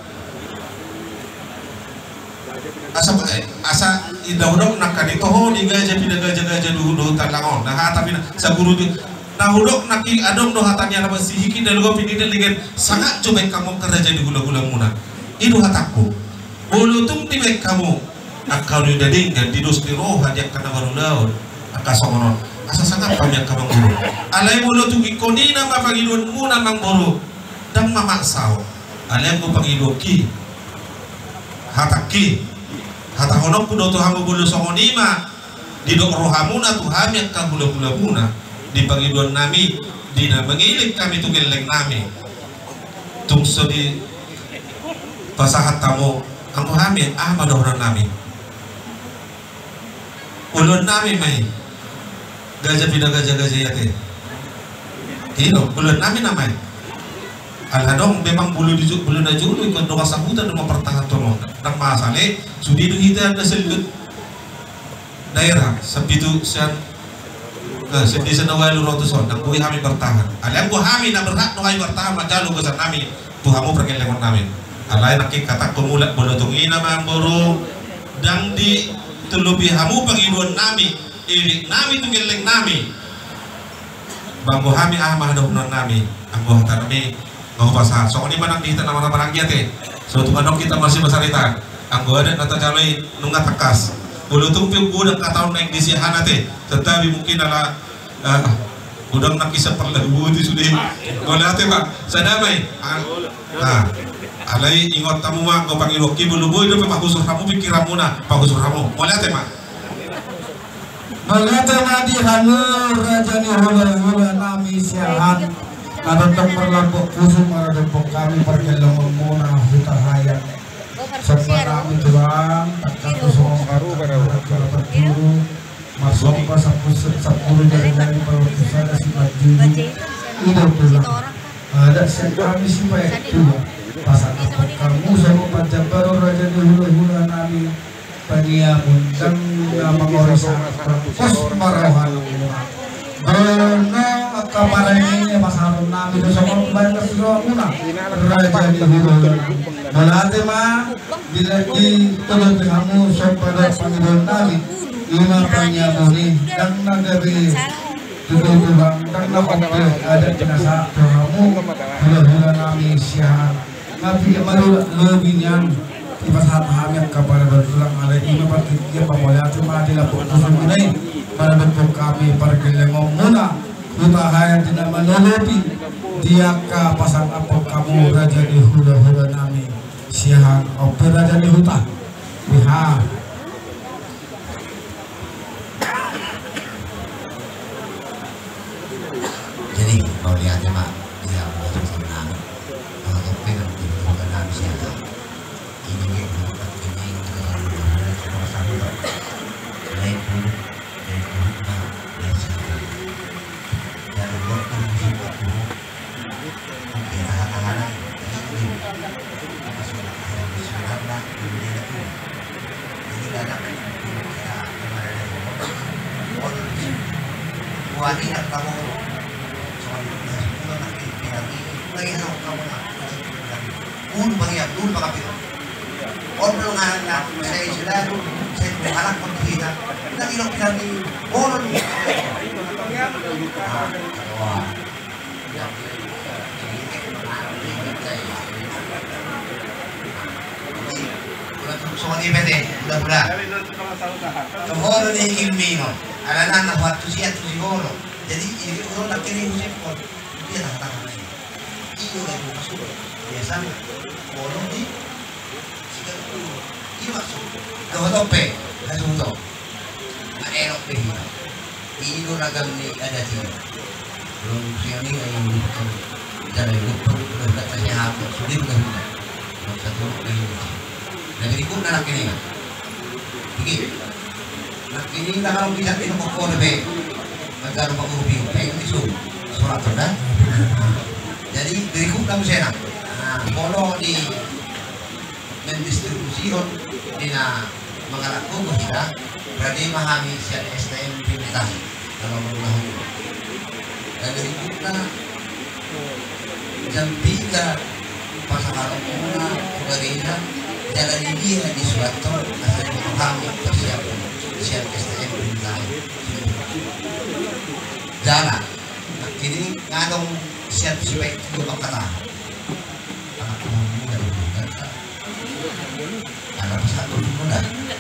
Asa indah hulo nakani toho ni gaja pinaga-gaja dulu talangon. Nah tapi sa guru nahulok naki adong do hatanya na masihiki dalugo pinidal dengan sangat coba kamu kerja di gula-gula muna itu hatakku bulu tung tibek kamu akal di dading dan didus di roh hadiah kana baru laut akasomonon asa sangat banyak kamu guru alai bulu tung ikoni nama pangidun muna mang buru dan mamaksau alai ko pangidoki hataki hatahonok kudo tu hamu bulu songonima didok rohamuna tu hami akal gula-gula muna di pangidon nami di na mengilik kami tu geleng nami tungso di pasahat tamu kamu hamil madohran nami ulun nami mai gajah yate ino ulun nami namai alhadong memang bulu na julu ikut doa sambutan rumah pertahan tono nang masale sudi du hita na selgut daerah sepitu sian sedih senawai lu rotuson nang kui kami bertahan alian ku kami na berhak no kami bertahan majalu kesan kami tuhamu perkelengan kami alai nakik kata kumulat bolotung ina mamburu dang di telubi hamu pangiduan nami irik nami tunggeleng nami bangko kami mahdohnon nami anggo hata nami ngau pasah so ini manang dihita nama barang giate so tukadong kita masih besaritan anggo ada nata caloi nunga takas bulutung piu budak kataun naik di sihanate tetapi mungkin ala budang nakisa perlagu di sudi golate pak sadamai alai ingot tamu mak go pangiloki bulubu itu pak kusur kamu pikiran muna pak kusur kamu golate mak di hanur raja ni hula nami siahan nadotong perlampok kusum nadotong kami perkelongan muna huta hayat sebarang tuang takkan kusung baru berturu masuk pas sepuluh dari perpustakaan si baju itu pulang ada kami si baik juga pasang kamu sama panjang baru raja di hula nami paniamun dan mengorisa pos marahan Benar kabarnya pasaron nami do sama banyak sudah muna raja di hulu malate ma bila di tulad kamu sampai pangidon nami lima panyamuni dan nagabi tutulang dan nakope ada jenazah kamu hula nami siang ngapi malu lebihnya ibarat hamil kabar bertulang alai ini bertiga pamolate ma dilapuk kusunai pada bentuk kami pergelengong muna huta hayat tidak menutupi dia ke pasang apok kamu raja di hula nami siang oper raja di hutan biha jadi kalau lihat ya mak dia mau senang kalau oper di hula nami siang ini wanita kamu lagi kamu dulu bariya dulu pakapito orang nga saya sila saya buhalak pag kita nang ilong pinarni bono ni so ni pete bulan-bulan Johoro ni Ilmino alanan na waktu siya tu siguro jadi ini orang nak kini musik kok dia tak tahu lagi iyo lagi masuk biasa bono ni sikat tu iyo masuk kalau tope langsung tu na erok behina iyo ragam ni ada sini belum siang ni yang lupa jadi lupa belum katanya apa sulit belum satu begini dan berikut anak ini begini nak ini tak kalau bisa minum kopi lebih agar mengubi pengen isu surat sudah jadi berikut kamu saya nah kalau di mendistribusikan di mengalaku kita berarti memahami siapa STM pimpinan kalau mengulangi dan berikutnya jam 3 pasangan umumnya berbeda jalan ini di suatu asal memahami persiapan siap STM pimpinan jalan kini ngadong siap supaya dua kata anak umum dari kata anak satu muda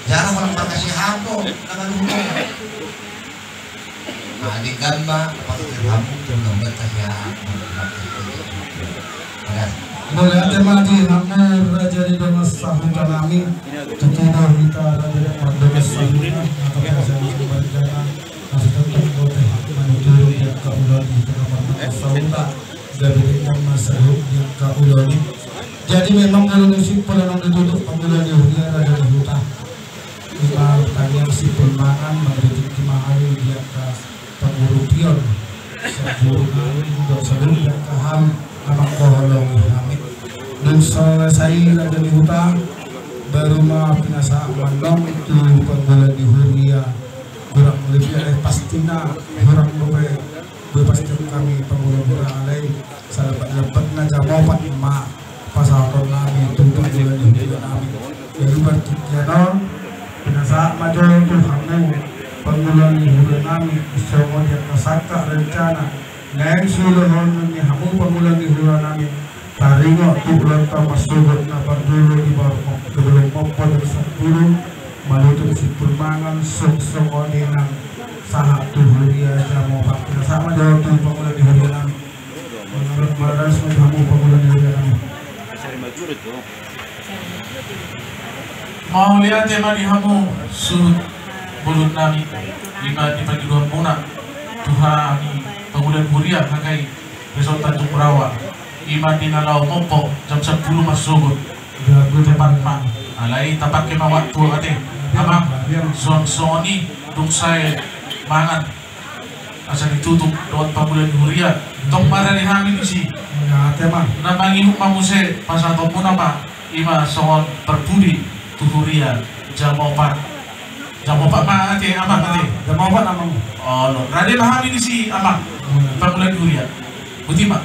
jarang orang makasih hambo nama dulu di gambar pasti hambo juga bertanya boleh temati hamur raja di dalam sahun kami tutup kita raja di dalam sahun atau perasaan berjalan masih tetap boleh menuju yang kaulah di dalam sauna dari yang masuk yang kaulah ini jadi memang kalau musik pada orang ditutup panggilan Yahudi raja di hutan kita tanya si permangan mendidik kemahal dia ke penguru pion sebelum untuk sebelum yang kaham anak koholong kami dan selesai raja di hutan baru mah pinasa mandong itu panggilan di Huria kurang lebih pastinya kurang lebih berpasti kami penguru alai sahabat lepatnya jawaban mak pasal kami tunggu panggilan di Huria kami jadi bertiga pinasa maju itu kamu panggilan di Huria kami semua dia kesaka rencana neng sulhon ni hamu panggilan di Huria kami taringo tubulan masuk na pagdulo di bawah sebelum popol dari 10 malutuk si permangan sok-sok ng sahat Huria jamu pakna sama jauh tu panggilan di Huria kami menurut maras hamu panggilan di Huria kami mau lihat tema di hamu surut bulut nami lima di pagi dua muna Tuhan panggilan Huria kagai besok Tanjung Perawa iman di nalau mopo jam 10 masuk jago depan mak alai tapak kema waktu ate ama soni dung saya mangan asal ditutup doat panggilan Huria tok marah di hamil isi nama ngihuk mamuse pasal topu nama ima songon berbudi tu Huria jamopat ma ate ama ate jamopat amamu oh no rade hamil isi ama panggilan Huria butima.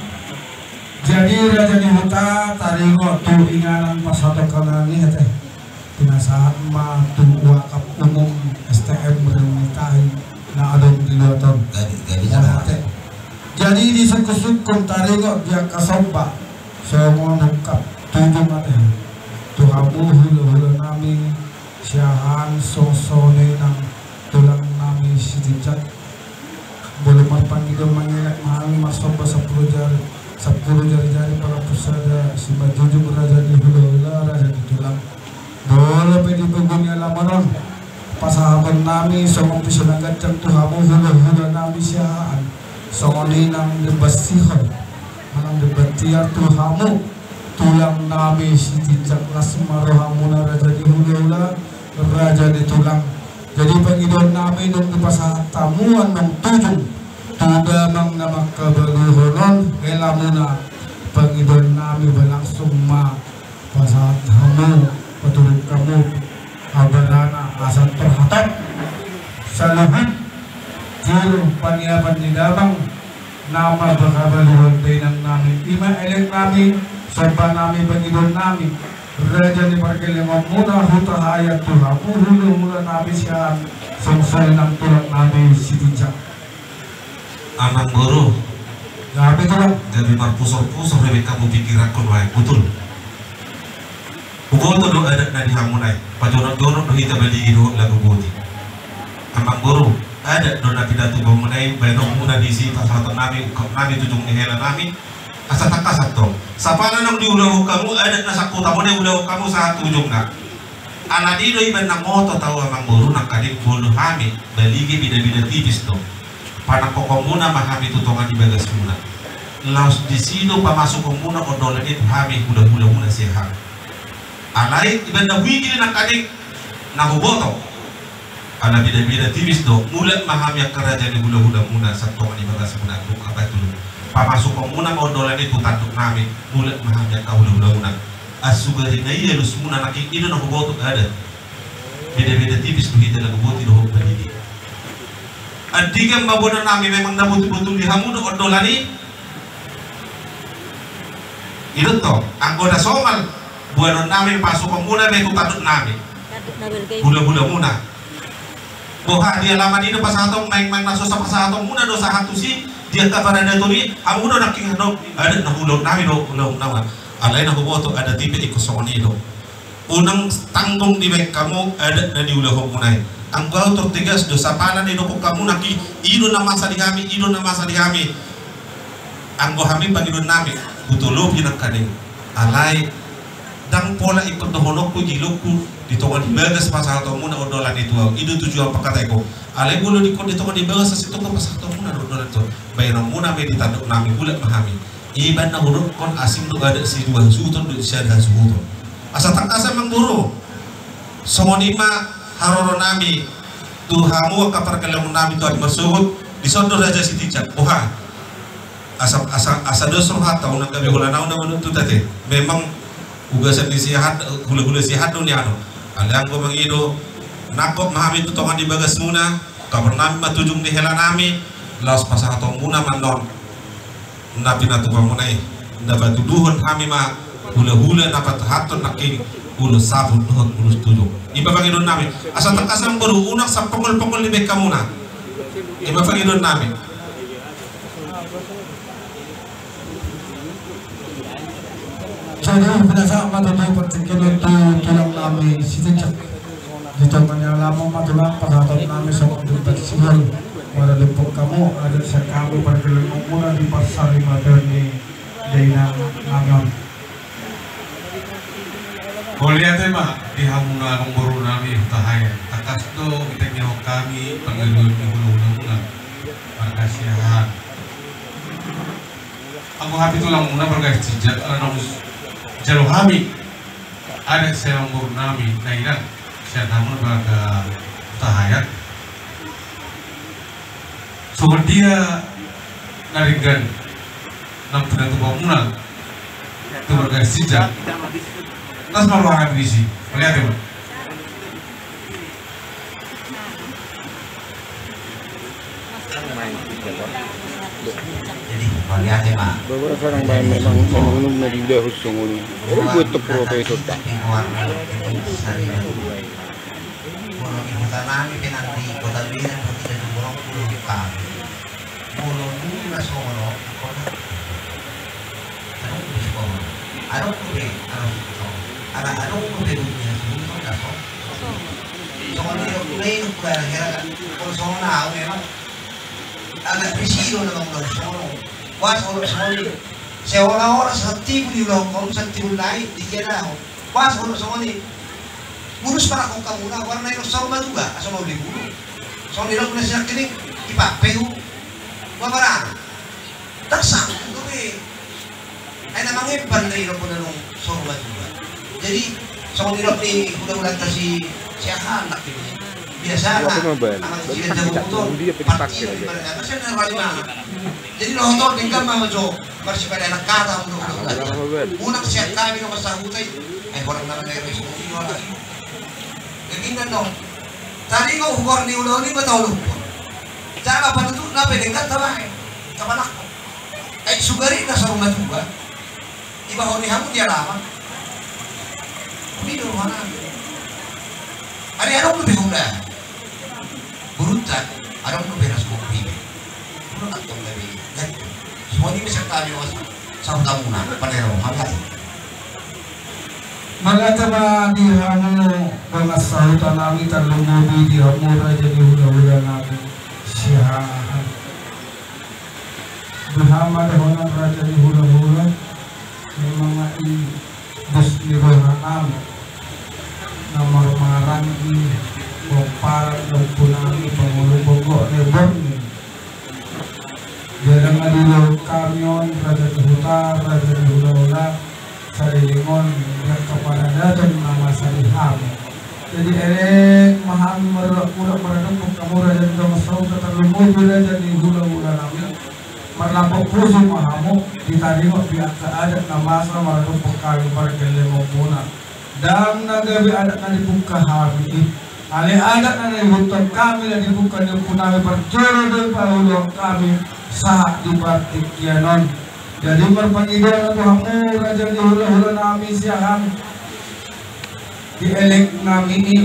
Jadi raja di hutan taringo tu inganan pasato kanani teh pinasahan ma tu wakaf umum STM bermitahi na adong di luar jadi di suku-suku taringo dia kasomba semua nungkap tujuh mate tu hamu hulu nami siahan sosone nang tulang nami sijat boleh marpangido mangelak mahali masuk bahasa 10 jari-jari para pusada si majuju beraja di hula raja di tulang boleh pedi pegunya lamaron pasahaban nami somong pisanagat jam tuhamu hula nami siaan somong ninang debasihon manang debatiar tuhamu tulang nami si tijak lasmarohamu na raja di hula raja di tulang jadi pengidon nami nung dipasahatamuan nung tujung tudamang nama kabaluhonon elamuna pangidon nami berlangsung ma pasahat hamu patulog kamu abarana asal terhatap salahan juru paniapan di damang nama bakabaluhon dinang nami ima elek nami Sabah nami Panginoon namin, Raja ni Parkilimang muna huta hayat Tuhan, muhulu mula namin siya sungsay ng tulak namin si Tijak. Amang guru, Gabi Tuhan. gabi marpusor-pusor rebek kamu pikiran kon wae betul. Bukoto do ada na dihamunai, pajono-jono do hita bali do lagu boti. Amang guru, ada do na pidatu bamunai bayanong muna disi pasatan nami tujung nihela nami. Asa takasat to. Sapana nang diulahu kamu ada na sakota mo na ulahu kamu sa tujung na. Ana dino iban na moto tawa amang guru nak kadik bulu hami baligi bida-bida tipis to. Panakoko muna mahami tutongan di bagas muna. Laos di sino pamasok muna odolan itu hami hula-hula muna siya. Alay iban na wigil nak kadik na huboto. Ana bida-bida tipis do mula mahami ang kerajaan hula-hula muna sa tongan di bagas muna kung abay tulog. Pamasok ko muna odolan itu tanduk namin mulat mahamya kahula-hula asugari na iyalus muna nakikido na huboto ada beda-beda tipis tuhita na huboto dohong balidi adigang mabona namin memang nabuti-butul di hamuno odolan itu to ang goda somal buwanon namin pasok ko muna may tanduk namin hula-hula muna boha dia lama dito pasatong maing-maing naso sa pasatong muna do sa hatusi dia kabaranda tuli amuno naking ano ada nahulog namin do ulog naman alay na huboto ada tipe ikosoni do unang tanggong di mek kamu ada na diulahog munay ang gao tortigas do sa panan do ko kamu naki ido na masa di kami ang go hami Panginoon namin butulo pinang kaning alay dang pola ikot dohonok ko gilok ko dito ko dibagas pasato muna odolan itu ido tujuan pakatay ko alay bulo dikot dito ko dibagas sa situ ko pasato muna odolan to bayaran muna may ditanduk namin bulat mahami iban na huruf kon asing do ada si dua suton do siya suton asa takasa mang guru somonima haroro nami tuhamu kaparkalamu nami to masubut disondo raja si Tijak boha asa dosro hata unang gabi hula na unang tate memang ugasan di sihat hula-hula sihat dunia ano alang ko mangido nakop mahami tutongan di bagas muna kabar nami matujung di hela nami laos pasatong muna manon nabi natupang munay dapat tuduhon kami ma hula-hula dapat haton naking ulo sabun dohon ulo tujuh iba Panginoon namin asa takasang baru unang sa pengol-pengol libek kamu na iba Panginoon namin Jadi pinasama totoo particular to tulang namin si Tijak. Dito kanya lamang matulang pasatong namin sa kontribat sigol. Para limpok kamu ada sa kamu particular muna di pasari materni Dayna namin. boleh tema di hamuna ang buru nami tahayan takas do kita nyawa kami panggalun di hulu-hulu perkasihan aku hati tulang muna berkasih jauh kami ada saya umur nami nairan saya namun baga tahayat sumber dia naringgan nam penatu bangunan itu berkasih jauh nas maruangan visi lihat ya jadi lihat ya Pak Beberapa orang bahan memang na tidak husung ini. Buat tu profesor tak. kalau ibu tanami pinanti kota bilang tidak diborong puluh kali puluh lima solo Anong kubi dunia sebelum kaso. So kung nilog ko kaya kaya kung so na ako memang agak presido naman ko so was oras mo sa oras sa tibo nilo kung sa tibo lain di kaya ako was oras mo ni burus para kung kamuna warna yung sarma juga aso mo liburo so nilog na siya kining ipapeho wabara taksa kubi ay namangin banday na po na nung sarma juga jadi so nilog ni ulang-ulang kasi siya anak ini biasa lah anak kecil jago motor parti masih ada wali jadi nonton tinggal mah jo masih pada anak kata untuk unak siap kami no masahutai orang naman na yung sumunod lagi ganyan no tadi ko hukor ni ulo ni bataw lo jangan apa itu na pedengkat tabay kapanak ay sugari na sa rumah juga iba honi hamu dia lama video mana ada lu behunda burutan ada lu beras kopi lu atau lebih gitu semua ini bisa kami was sama kamu nak pada rumah kan Magatama di hamu pengasal tanami terlumuri di hamura jadi hula-hula nabi syahat berhama dahonan raja di hula-hula memang i bus di rohanam nomor marang i bopar dan punami pengulu bogok lebon jarang adilo kamion raja di hutan raja di hula-hula sarilingon yang kepada datang nama saliham jadi mahami murah mereduk kamu raja dong sau terlalu raja di hula-hula nami merlampau pusu mahamu ditaringok pihak keadat nama asal mereduk kali berkele maupuna dan nagabi adat na dibuka hami ale adat na dibuka kami na dibuka di punami perjoro dan paulong kami sah di batik kianon jadi berpanggilan Tuhanmu raja di hula-hula nami siang dielek nami ini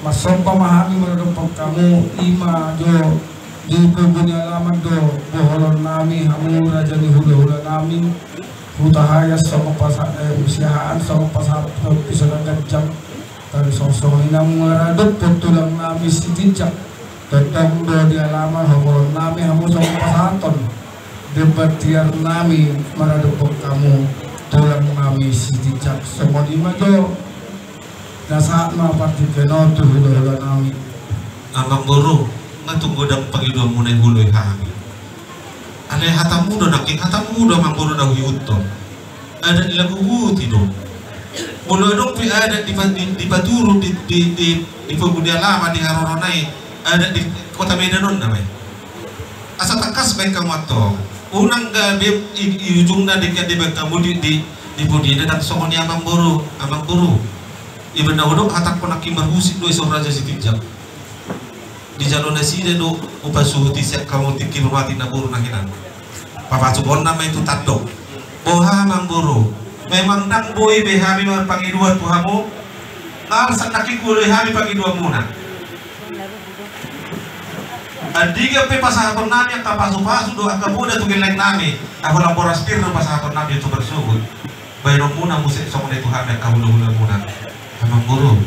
masong pamahami meredupok kamu ima jo di pugunya alaman do boholon nami hamu raja di hula-hula nami hutahaya sama pasar usiaan sama pasar bisa jam dari sosok ini meredup tulang nami si tijak tetang do di alaman boholon nami hamu sama pasaton debatiar nami meredupok kamu tulang nami si tijak semua di majo dan saat mapati keno tuh hula-hula nami Amang boro ngatunggo dang pagidua munay huloy hami ale hatamu do naking hatamu do mang boro daw hiutto ada ilagu huti do bolo dong pi ada di Paturu di Pemuda Lama di Haroronai ada di Kota Medan namanya asa tangkas baik kamu atau unang gabe ujungna di kamu di Budina dan songoni amang buru ibu nawodok hatak ponaki marhusik do isong raja sitijak di jalur nasi do upasuhuti siap kamu tiki bermati naburu nahinan papa subon nama itu tandok boha amang buru memang nang boy behami mar pangidua tuhamu ngar sanaki kulih hami pangidua muna adiga pe pasahaton nami ang kapasu-pasu do akamuda tugin like nami ako lang boraspir do pasahaton nami yung bersugod bayro muna musik sa muna ituhan ang kahula-hula muna amang guru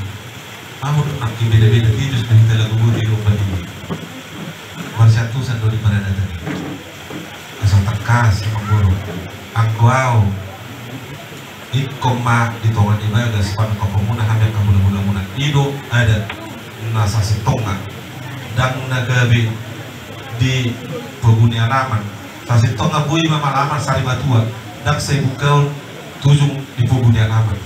kamu nak beda-beda tidur dari talaga budi yung badili marsatusan do di parada tadi asal takas amang guru ang guaw ikoma ditongan ibagas pan kapamuna hanggang kahula-hula muna ido ada nasa sitongan dang nagabi di Pegunungan Alaman sasit tong abui mamalaman sari batua dak saya bukau tujung di Pegunungan Alaman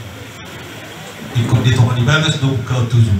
ikut di tongan ibagas do bukau tujung